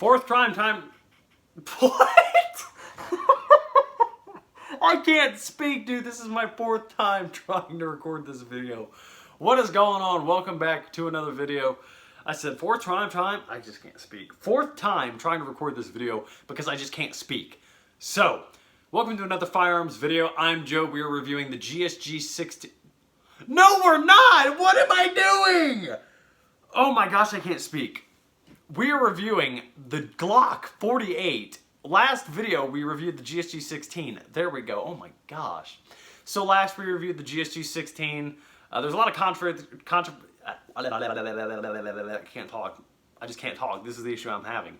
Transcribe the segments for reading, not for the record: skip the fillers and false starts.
Fourth crime time. What? I can't speak, dude. This is my fourth time trying to record this video. What is going on? Welcome back to another video. I said fourth crime time. I just can't speak. Fourth time trying to record this video because I just can't speak. So, welcome to another firearms video. I'm Joe. We are reviewing the GSG 16. No, we're not! What am I doing? Oh my gosh, I can't speak. We are reviewing the Glock 48. Last video, we reviewed the GSG 16. There we go. Oh my gosh. So last we reviewed the GSG 16. There's a lot of I can't talk. I just can't talk. This is the issue I'm having.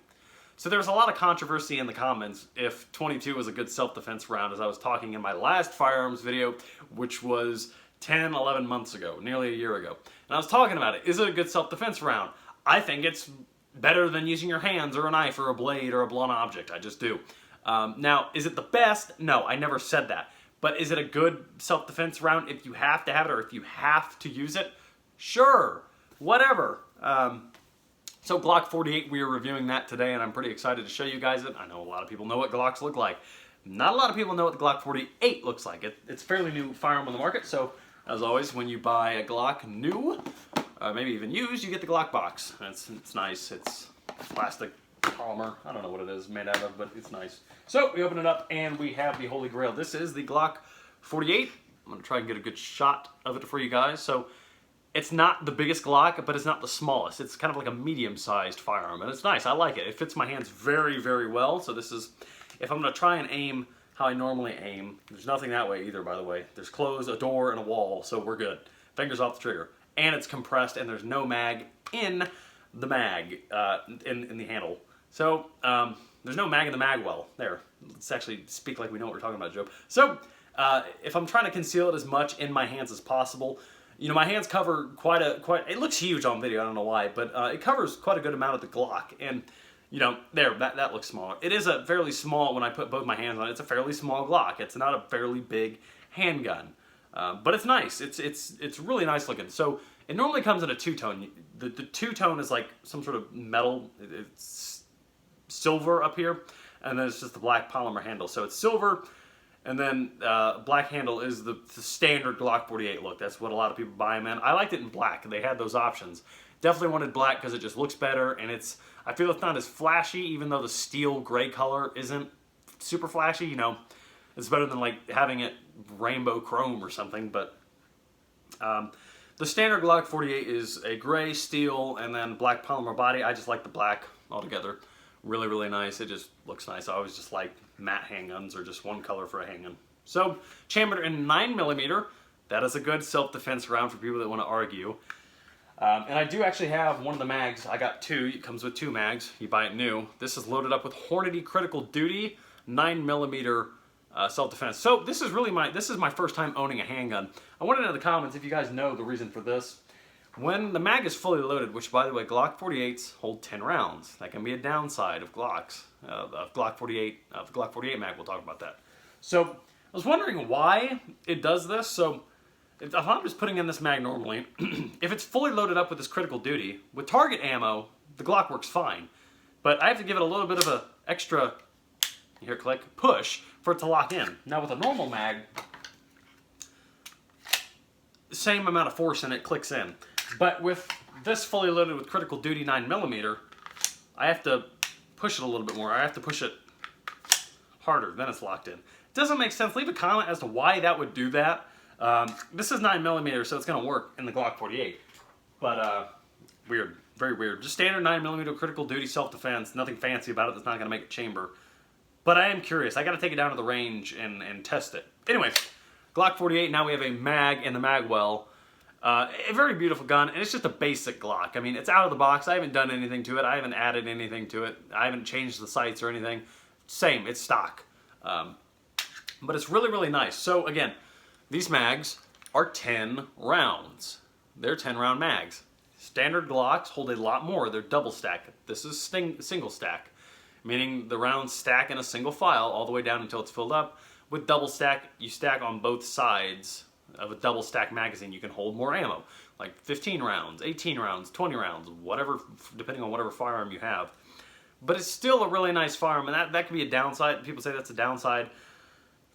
So there's a lot of controversy in the comments if 22 was a good self-defense round, as I was talking in my last firearms video, which was 10, 11 months ago, nearly a year ago. And I was talking about it. Is it a good self-defense round? I think it's better than using your hands or a knife or a blade or a blunt object. I just do. Now, is it the best? No, I never said that. But is it a good self-defense round if you have to have it or if you have to use it? Sure. Whatever. So Glock 48, we are reviewing that today, and I'm pretty excited to show you guys it. I know a lot of people know what Glocks look like. Not a lot of people know what the Glock 48 looks like. It's a fairly new firearm on the market, so as always, when you buy a Glock new, maybe even used, you get the Glock box. It's nice. It's plastic polymer. I don't know what it is made out of, but it's nice. So we open it up, and we have the Holy Grail. This is the Glock 48. I'm going to try and get a good shot of it for you guys. So it's not the biggest Glock, but it's not the smallest. It's kind of like a medium-sized firearm, and it's nice. I like it. It fits my hands very, very well. So this is, if I'm going to try and aim how I normally aim, there's nothing that way either, by the way. There's clothes, a door, and a wall, so we're good. Fingers off the trigger. And it's compressed, and there's no mag in the mag, in the handle. So, there's no mag in the mag well. There. Let's actually speak like we know what we're talking about, Joe. So, if I'm trying to conceal it as much in my hands as possible, you know, my hands cover it looks huge on video, I don't know why, but it covers quite a good amount of the Glock. And, you know, there, that looks smaller. It is a fairly small, when I put both my hands on it, it's a fairly small Glock. It's not a fairly big handgun. But it's nice. It's really nice looking. So it normally comes in a two-tone. The two-tone is like some sort of metal. It's silver up here, and then it's just the black polymer handle. So it's silver, and then black handle is the standard Glock 48 look. That's what a lot of people buy them in. I liked it in black. They had those options. Definitely wanted black because it just looks better, and I feel it's not as flashy, even though the steel gray color isn't super flashy. You know, it's better than like having it rainbow chrome or something. But the standard Glock 48 is a gray, steel, and then black polymer body. I just like the black altogether. Really, really nice. It just looks nice. I always just like matte handguns or just one color for a handgun. So, chambered in 9mm. That is a good self-defense round for people that want to argue. And I do actually have one of the mags. I got two. It comes with two mags. You buy it new. This is loaded up with Hornady Critical Duty 9mm self-defense. So this is my first time owning a handgun. I wanted to know in the comments if you guys know the reason for this. When the mag is fully loaded, which by the way, Glock 48s hold 10 rounds. That can be a downside of Glocks. Of Glock 48, the Glock 48 mag, we'll talk about that. So I was wondering why it does this. So if I'm just putting in this mag normally, if it's fully loaded up with this critical duty, with target ammo, the Glock works fine. But I have to give it a little bit of an extra, you hear click, push for it to lock in. Now with a normal mag, same amount of force and it clicks in. But with this fully loaded with critical duty 9mm, I have to push it a little bit more. I have to push it harder, then it's locked in. Doesn't make sense. Leave a comment as to why that would do that. This is 9mm, so it's going to work in the Glock 48. But, weird. Very weird. Just standard 9mm critical duty self-defense. Nothing fancy about it that's not going to make it chamber. But I am curious. I got to take it down to the range and test it. Anyway, Glock 48, now we have a mag in the mag well. A very beautiful gun, and it's just a basic Glock. I mean, it's out of the box. I haven't done anything to it. I haven't added anything to it. I haven't changed the sights or anything. Same, it's stock. But it's really, really nice. So again, these mags are 10 rounds. They're 10-round mags. Standard Glocks hold a lot more. They're double stack. This is single stack, meaning the rounds stack in a single file all the way down until it's filled up. With double stack, you stack on both sides of a double stack magazine. You can hold more ammo, like 15 rounds, 18 rounds, 20 rounds, whatever, depending on whatever firearm you have. but it's still a really nice firearm, and that could be a downside. People say that's a downside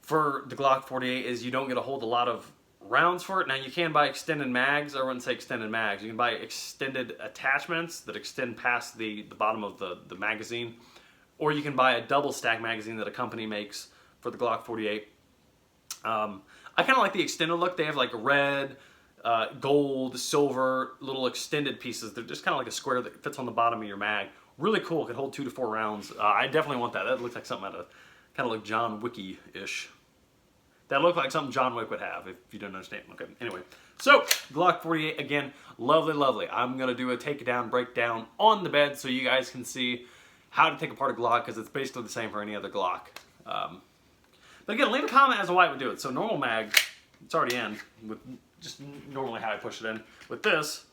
for the Glock 48 is you don't get to hold a lot of rounds for it. Now you can buy extended mags. I wouldn't say extended mags. You can buy extended attachments that extend past the bottom of the magazine, or you can buy a double stack magazine that a company makes for the Glock 48. I kind of like the extended look. They have like red, gold, silver, little extended pieces. They're just kind of like a square that fits on the bottom of your mag. Really cool. It could hold 2 to 4 rounds. I definitely want that. That looks like something out of kind of like John Wick-ish. That looked like something John Wick would have, if you don't understand. Okay, anyway. So, Glock 48, again, lovely, lovely. I'm going to do a takedown, breakdown on the bed so you guys can see how to take apart a Glock, because it's basically the same for any other Glock. But again, leave a comment as to why I would do it. So, normal mag, it's already in, with just normally how I push it in. With this,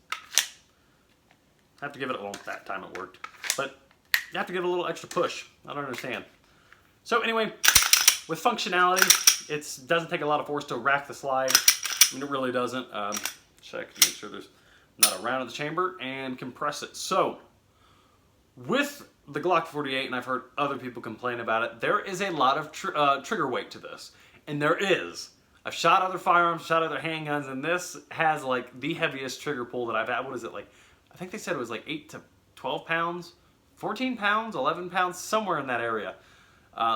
I have to give it, well, that time it worked. But you have to give it a little extra push. I don't understand. So, anyway, with functionality, it doesn't take a lot of force to rack the slide. I mean, it really doesn't. Check to make sure there's not a round in the chamber, and compress it. So, with the Glock 48, and I've heard other people complain about it, there is a lot of trigger weight to this. And there is. I've shot other firearms, shot other handguns, and this has like the heaviest trigger pull that I've had. What is it, like? I think they said it was like 8 to 12 pounds, 14 pounds, 11 pounds, somewhere in that area.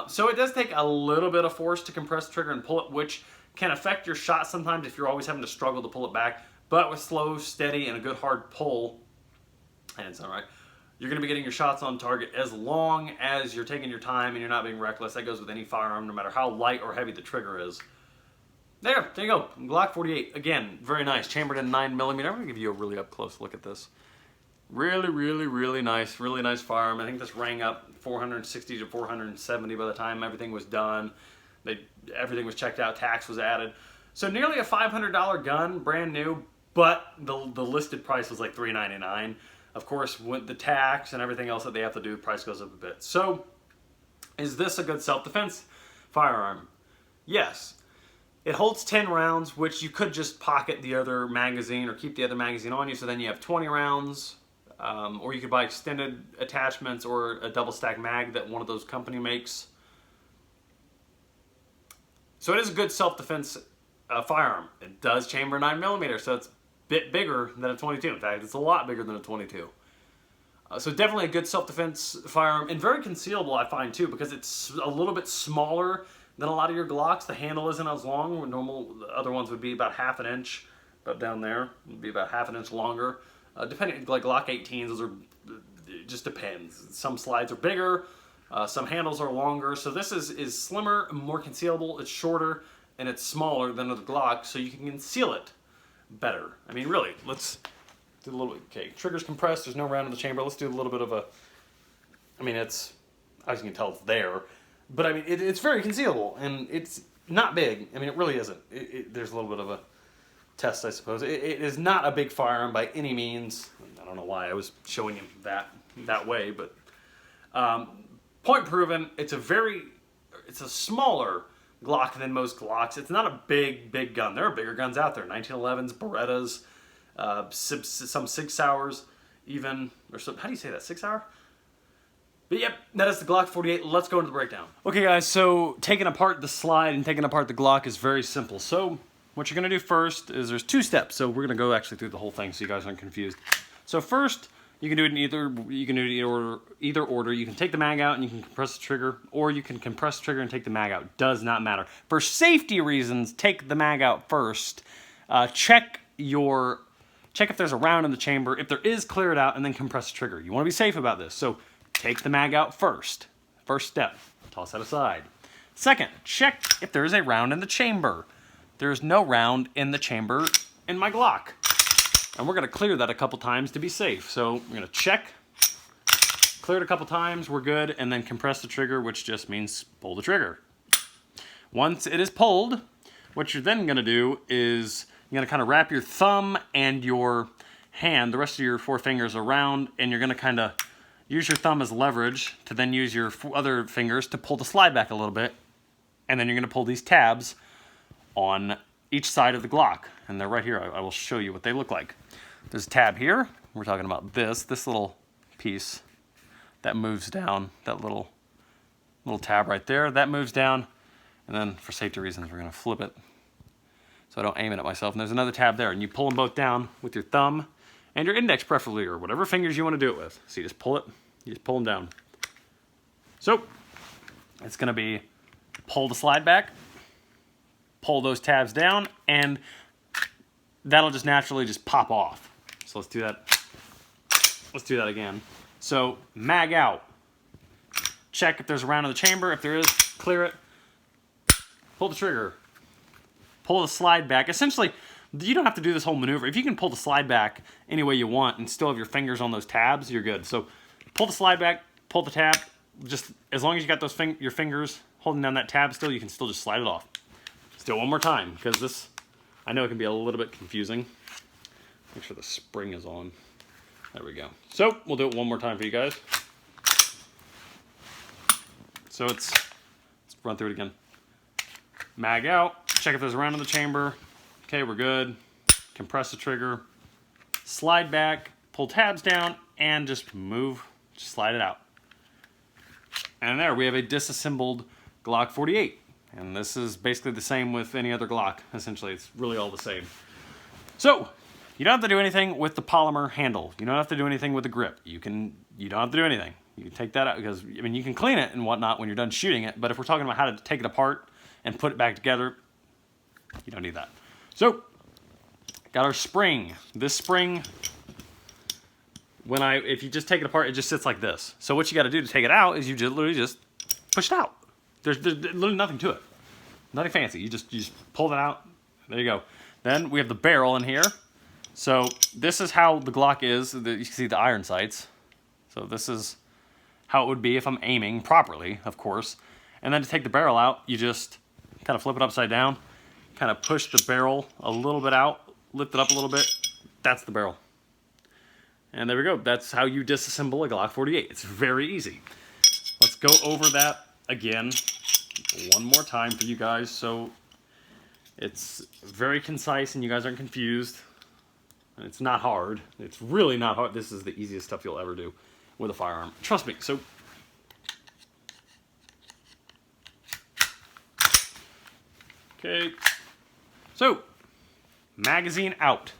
So it does take a little bit of force to compress the trigger and pull it, which can affect your shot sometimes if you're always having to struggle to pull it back. But with slow, steady, and a good hard pull, and it's all right, you're going to be getting your shots on target as long as you're taking your time and you're not being reckless. That goes with any firearm, no matter how light or heavy the trigger is. There you go. Glock 48. Again, very nice. Chambered in 9mm. I'm going to give you a really up-close look at this. Really, really, really nice firearm. I think this rang up 460 to 470 by the time everything was done. Everything was checked out, tax was added. So nearly a $500 gun, brand new, but the listed price was like $399. Of course, with the tax and everything else that they have to do, the price goes up a bit. So, is this a good self-defense firearm? Yes. It holds 10 rounds, which you could just pocket the other magazine or keep the other magazine on you, so then you have 20 rounds. Or you could buy extended attachments or a double stack mag that one of those company makes. So it is a good self-defense firearm. It does chamber 9mm, so it's a bit bigger than a 22. In fact, it's a lot bigger than a 22. So definitely a good self-defense firearm, and very concealable, I find, too, because it's a little bit smaller than a lot of your Glocks. The handle isn't as long. Normal, the other ones would be about half an inch, about down there, would be about half an inch longer. Depending, like Glock 18s, those are, it just depends. Some slides are bigger, some handles are longer. So this is slimmer, more concealable, it's shorter, and it's smaller than the Glock, so you can conceal it better. I mean, really, let's do a little bit. Okay, trigger's compressed, there's no round in the chamber. Let's do a little bit of a, I mean, it's, as you can tell, it's there. But I mean, it's very concealable, and it's not big. I mean, it really isn't. There's a little bit of a test, I suppose. It is not a big firearm by any means. I don't know why I was showing him that way, but point proven. It's a smaller Glock than most Glocks. It's not a big gun. There are bigger guns out there. 1911s, Berettas, some Sig Sauers, even, or some, how do you say that? Sig Sauer? But yep, that is the Glock 48. Let's go into the breakdown. Okay, guys. So taking apart the slide and taking apart the Glock is very simple. So what you're going to do first is there's 2 steps. So we're going to go actually through the whole thing so you guys aren't confused. So first, you can do it in either order. You can take the mag out and you can compress the trigger, or you can compress the trigger and take the mag out. Does not matter. For safety reasons, take the mag out first. Check if there's a round in the chamber. If there is, clear it out and then compress the trigger. You want to be safe about this. So take the mag out first. First step. Toss that aside. Second, check if there is a round in the chamber. There's no round in the chamber in my Glock. And we're going to clear that a couple times to be safe. So we're going to check, clear it a couple times, we're good, and then compress the trigger, which just means pull the trigger. Once it is pulled, what you're then going to do is you're going to kind of wrap your thumb and your hand, the rest of your 4 fingers around, and you're going to kind of use your thumb as leverage to then use your other fingers to pull the slide back a little bit. And then you're going to pull these tabs on each side of the Glock, and they're right here. I will show you what they look like. There's a tab here. We're talking about this little piece that moves down, that little tab right there, that moves down, and then for safety reasons, we're gonna flip it so I don't aim it at myself. And there's another tab there, and you pull them both down with your thumb and your index preferably, or whatever fingers you wanna do it with. So you just pull them down. So it's gonna be pull the slide back, pull those tabs down, and that'll just naturally just pop off. So let's do that. Let's do that again. So mag out. Check if there's a round in the chamber. If there is, clear it. Pull the trigger. Pull the slide back. Essentially, you don't have to do this whole maneuver. If you can pull the slide back any way you want and still have your fingers on those tabs, you're good. So pull the slide back, pull the tab. Just as long as you got those your fingers holding down that tab still, you can still just slide it off. Let's do it one more time, because this, I know it can be a little bit confusing. Make sure the spring is on. There we go. So we'll do it one more time for you guys. So let's run through it again. Mag out, check if there's a round in the chamber. Okay, we're good. Compress the trigger, slide back, pull tabs down, and just slide it out. And there we have a disassembled Glock 48. And this is basically the same with any other Glock. Essentially, it's really all the same. So you don't have to do anything with the polymer handle. You don't have to do anything with the grip. You don't have to do anything. You can take that out, because I mean, you can clean it and whatnot when you're done shooting it, but if we're talking about how to take it apart and put it back together, you don't need that. So, got our spring. This spring, if you just take it apart, it just sits like this. So what you got to do to take it out is you just literally just push it out. There's literally nothing to it. Nothing fancy. You just pull that out. There you go. Then we have the barrel in here. So this is how the Glock is. You can see the iron sights. So this is how it would be if I'm aiming properly, of course. And then to take the barrel out, you just kind of flip it upside down, kind of push the barrel a little bit out, lift it up a little bit. That's the barrel. And there we go. That's how you disassemble a Glock 48. It's very easy. Let's go over that again one more time for you guys, so it's very concise and you guys aren't confused. And it's not hard. It's really not hard. This is the easiest stuff you'll ever do with a firearm. Trust me. So okay. So magazine out.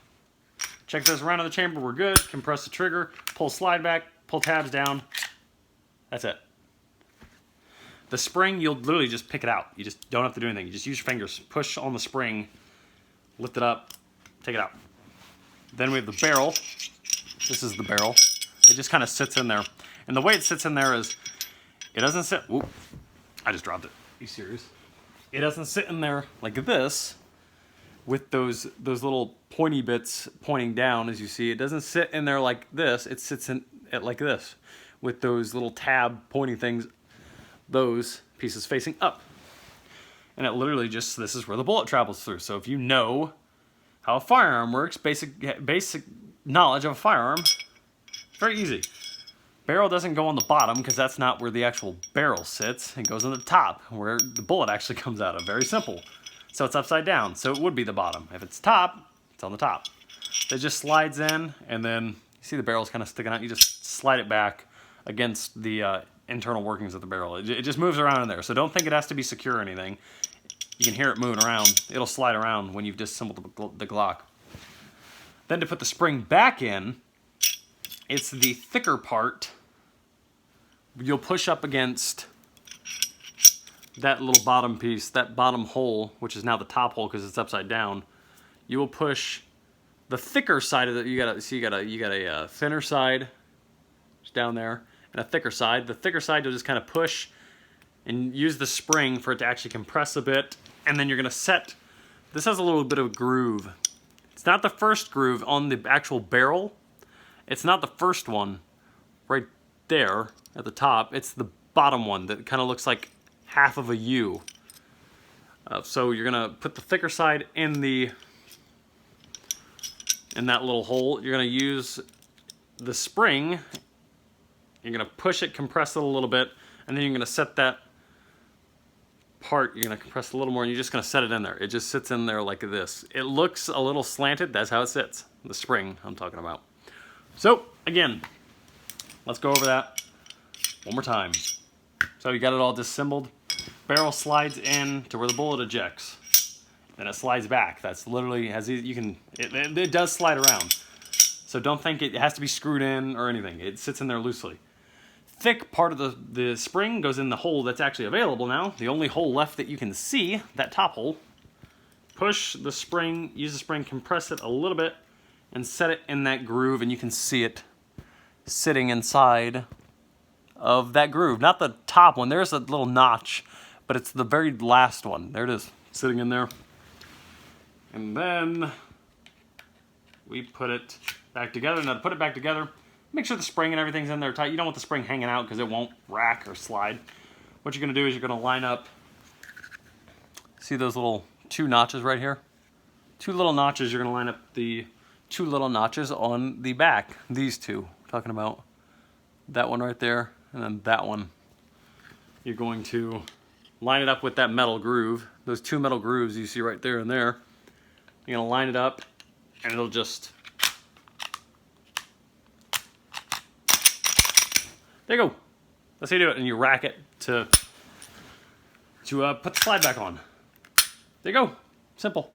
Check this around in the chamber. We're good. Compress the trigger. Pull slide back. Pull tabs down. That's it. The spring, you'll literally just pick it out. You just don't have to do anything. You just use your fingers. Push on the spring. Lift it up. Take it out. Then we have the barrel. This is the barrel. It just kind of sits in there. And the way it sits in there is, it doesn't sit... Whoop, I just dropped it. Are you serious? It doesn't sit in there like this with those little pointy bits pointing down, as you see. It doesn't sit in there like this. It sits in it like this with those little tab pointing things, those pieces facing up. And it literally just, this is where the bullet travels through. So if you know how a firearm works, basic knowledge of a firearm, it's very easy. Barrel doesn't go on the bottom because that's not where the actual barrel sits. It goes on the top where the bullet actually comes out of. Very simple. So it's upside down, so it would be the bottom. If it's top, it's on the top. It just slides in, and then you see the barrel's kind of sticking out. You just slide it back against the internal workings of the barrel. It just moves around in there, so don't think it has to be secure or anything. You can hear it moving around. It'll slide around when you've disassembled the Glock. Then to put the spring back in, it's the thicker part. You'll push up against that little bottom piece, that bottom hole, which is now the top hole because it's upside down. You will push the thicker side of it. You got a thinner side just down there and a thicker side. The thicker side you'll just kind of push and use the spring for it to actually compress a bit, and then you're gonna set. This has a little bit of a groove. It's not the first groove on the actual barrel. It's not the first one right there at the top. It's the bottom one that kind of looks like half of a U. So you're gonna put the thicker side in that little hole. You're gonna use the spring. You're gonna push it, compress it a little bit, and then you're gonna set that part. You're gonna compress it a little more, and you're just gonna set it in there. It just sits in there like this. It looks a little slanted. That's how it sits. The spring I'm talking about. So again, let's go over that One more time. So you got it all disassembled. Barrel slides in to where the bullet ejects. Then it slides back. That's literally, it does slide around. So don't think it has to be screwed in or anything. It sits in there loosely. Thick part of the spring goes in the hole that's actually available now. The only hole left that you can see, that top hole. Push the spring, use the spring, compress it a little bit, and set it in that groove, and you can see it sitting inside of that groove. Not the top one, there's a little notch, but it's the very last one. There it is, sitting in there. And then we put it back together. Now to put it back together, make sure the spring and everything's in there tight. You don't want the spring hanging out because it won't rack or slide. What you're gonna do is you're gonna line up, see those little 2 notches right here? 2 little notches, you're gonna line up the 2 little notches on the back. These 2, talking about that one right there, and then that one. You're going to line it up with that metal groove. Those 2 metal grooves you see right there and there. You're gonna line it up, and it'll just, there you go. That's how you do it, and you rack it to put the slide back on. There you go. Simple.